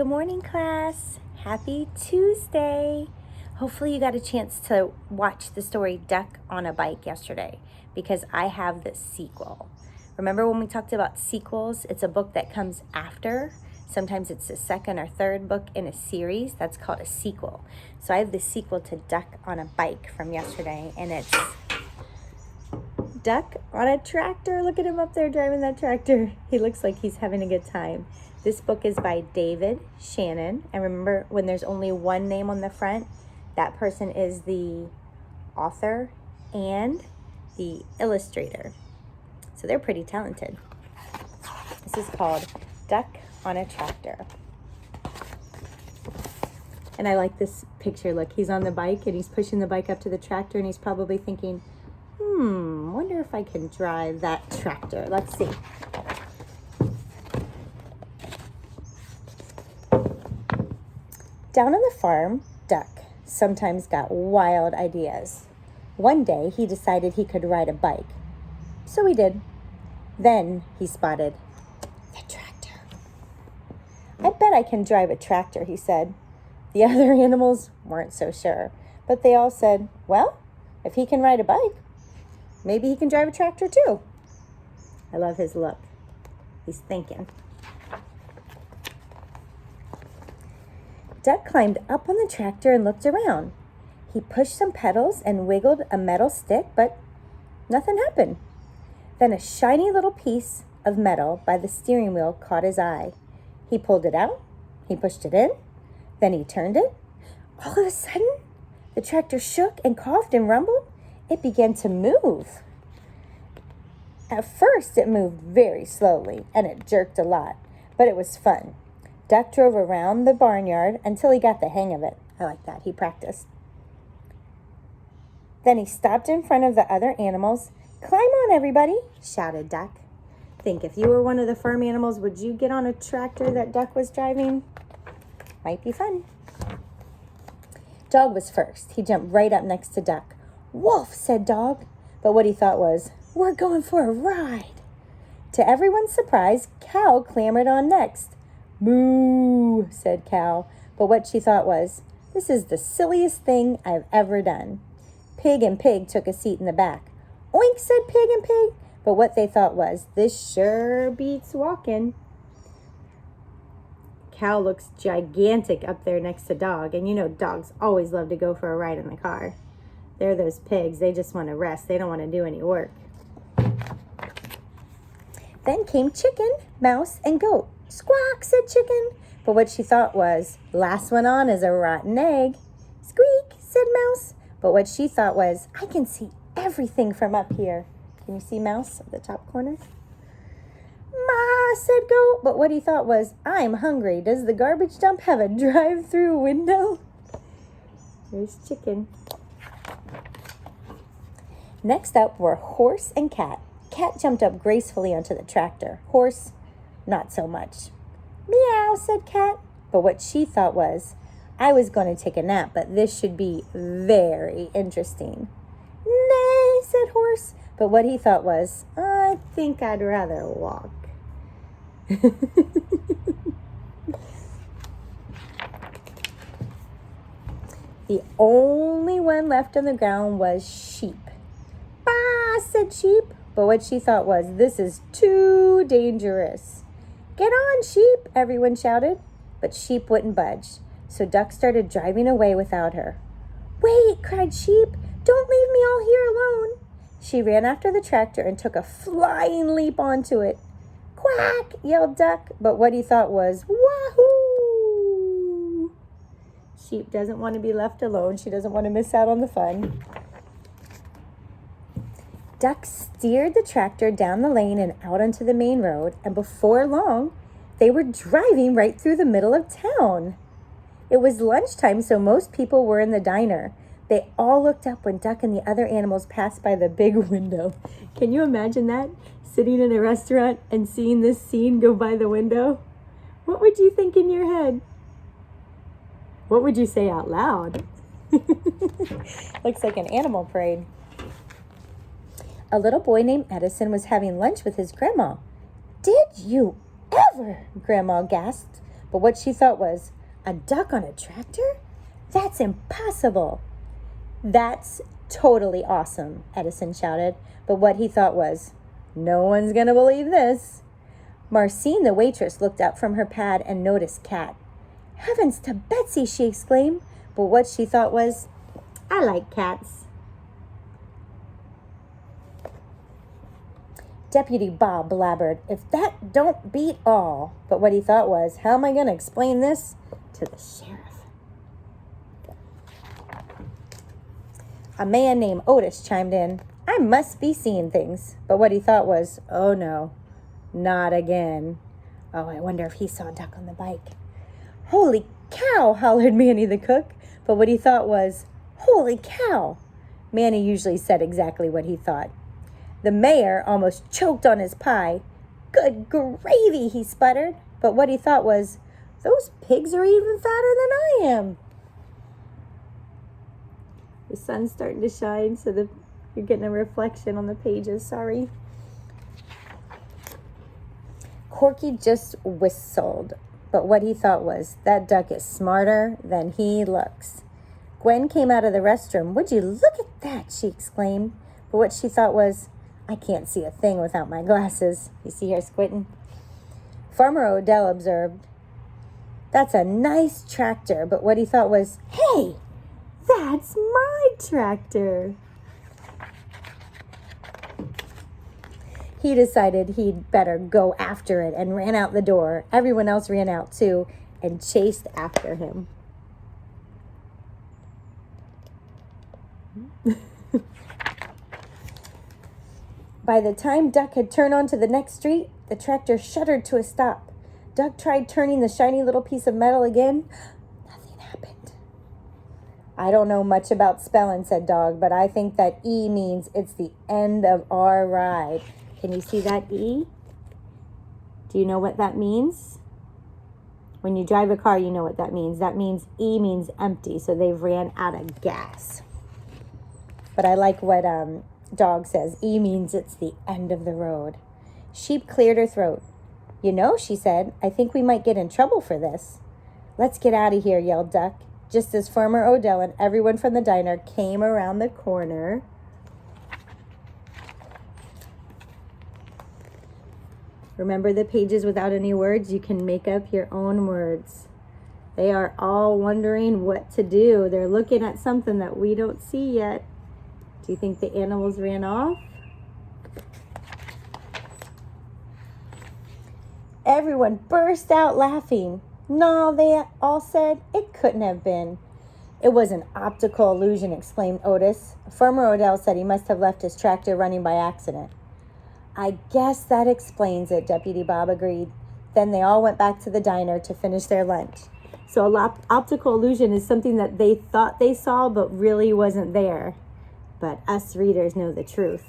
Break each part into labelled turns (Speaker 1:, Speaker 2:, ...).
Speaker 1: Good morning, class. Happy Tuesday. Hopefully you got a chance to watch the story Duck on a Bike yesterday because I have the sequel. Remember when we talked about sequels? It's a book that comes after. Sometimes it's the second or third book in a series. That's called a sequel. So I have the sequel to Duck on a Bike from yesterday, and it's Duck on a tractor. Look at him up there driving that tractor. He looks like he's having a good time. This book is by David Shannon. And remember, when there's only one name on the front, that person is the author and the illustrator. So they're pretty talented. This is called Duck on a Tractor. And I like this picture. Look, he's on the bike and he's pushing the bike up to the tractor and he's probably thinking, wonder if I can drive that tractor. Let's see. Down on the farm, Duck sometimes got wild ideas. One day, he decided he could ride a bike. So he did. Then he spotted the tractor. I bet I can drive a tractor, he said. The other animals weren't so sure, but they all said, well, if he can ride a bike, maybe he can drive a tractor too. I love his look. He's thinking. Duck climbed up on the tractor and looked around. He pushed some pedals and wiggled a metal stick, but nothing happened. Then a shiny little piece of metal by the steering wheel caught his eye. He pulled it out. He pushed it in. Then he turned it. All of a sudden, the tractor shook and coughed and rumbled. It began to move. At first, it moved very slowly, and it jerked a lot, but it was fun. Duck drove around the barnyard until he got the hang of it. I like that. He practiced. Then he stopped in front of the other animals. Climb on, everybody, shouted Duck. Think, if you were one of the farm animals, would you get on a tractor that Duck was driving? Might be fun. Dog was first. He jumped right up next to Duck. Wolf, said Dog. But what he thought was, we're going for a ride. To everyone's surprise, Cow clambered on next. Moo, said Cow. But what she thought was, this is the silliest thing I've ever done. Pig and Pig took a seat in the back. Oink, said Pig and Pig. But what they thought was, this sure beats walking. Cow looks gigantic up there next to Dog. And you know dogs always love to go for a ride in the car. They're those pigs. They just want to rest. They don't want to do any work. Then came Chicken, Mouse, and Goat. Squawk, said Chicken. But what she thought was, last one on is a rotten egg. Squeak, said Mouse. But what she thought was, I can see everything from up here. Can you see Mouse at the top corner? Ma, said Goat. But what he thought was, I'm hungry. Does the garbage dump have a drive-through window? There's Chicken. Next up were Horse and Cat. Cat jumped up gracefully onto the tractor. Horse, not so much. Meow, said Cat. But what she thought was, I was going to take a nap, but this should be very interesting. Nay, said Horse. But what he thought was, I think I'd rather walk. The only one left on the ground was Sheep. Bah, said Sheep. But what she thought was, this is too dangerous. Get on, Sheep, everyone shouted. But Sheep wouldn't budge, so Duck started driving away without her. Wait, cried Sheep. Don't leave me all here alone. She ran after the tractor and took a flying leap onto it. Quack, yelled Duck. But what he thought was, wahoo! Sheep doesn't want to be left alone. She doesn't want to miss out on the fun. Duck steered the tractor down the lane and out onto the main road, and before long, they were driving right through the middle of town. It was lunchtime, so most people were in the diner. They all looked up when Duck and the other animals passed by the big window. Can you imagine that? Sitting in a restaurant and seeing this scene go by the window? What would you think in your head? What would you say out loud? Looks like an animal parade. A little boy named Edison was having lunch with his grandma. Did you ever? Grandma gasped. But what she thought was, a duck on a tractor? That's impossible. That's totally awesome, Edison shouted. But what he thought was, no one's going to believe this. Marcine, the waitress, looked up from her pad and noticed Cat. Heavens to Betsy, she exclaimed. But what she thought was, I like cats. Deputy Bob blabbered, if that don't beat all. But what he thought was, how am I going to explain this to the sheriff? A man named Otis chimed in, I must be seeing things. But what he thought was, oh no, not again. Oh, I wonder if he saw a duck on the bike. Holy cow, hollered Manny the cook. But what he thought was, holy cow. Manny usually said exactly what he thought. The mayor almost choked on his pie. Good gravy, he sputtered. But what he thought was, those pigs are even fatter than I am. The sun's starting to shine, so you're getting a reflection on the pages, sorry. Corky just whistled. But what he thought was, that duck is smarter than he looks. Gwen came out of the restroom. Would you look at that, she exclaimed. But what she thought was, I can't see a thing without my glasses. You see her squinting? Farmer Odell observed, that's a nice tractor. But what he thought was, hey, that's my tractor. He decided he'd better go after it and ran out the door. Everyone else ran out too and chased after him. By the time Duck had turned onto the next street, the tractor shuddered to a stop. Duck tried turning the shiny little piece of metal again. Nothing happened. I don't know much about spelling, said Dog, but I think that E means it's the end of our ride. Can you see that E? Do you know what that means? When you drive a car, you know what that means. That means E means empty, so they've ran out of gas. But I like what Dog says. E means it's the end of the road. Sheep cleared her throat. You know, she said, I think we might get in trouble for this. Let's get out of here, yelled Duck, just as Farmer Odell and everyone from the diner came around the corner. Remember the pages without any words? You can make up your own words. They are all wondering what to do. They're looking at something that we don't see yet. Do you think the animals ran off? Everyone burst out laughing. No, they all said, it couldn't have been. It was an optical illusion, exclaimed Otis. Farmer Odell said he must have left his tractor running by accident. I guess that explains it, Deputy Bob agreed. Then they all went back to the diner to finish their lunch. So an optical illusion is something that they thought they saw but really wasn't there. But us readers know the truth.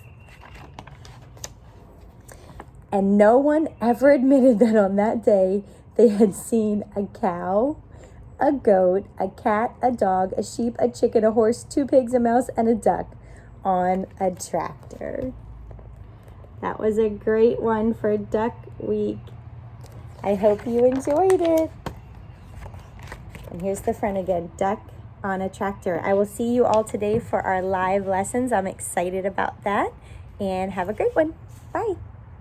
Speaker 1: And no one ever admitted that on that day they had seen a cow, a goat, a cat, a dog, a sheep, a chicken, a horse, 2 pigs, a mouse, and a duck on a tractor. That was a great one for Duck Week. I hope you enjoyed it. And here's the front again, duck on a tractor. I will see you all today for our live lessons. I'm excited about that. And have a great one. Bye.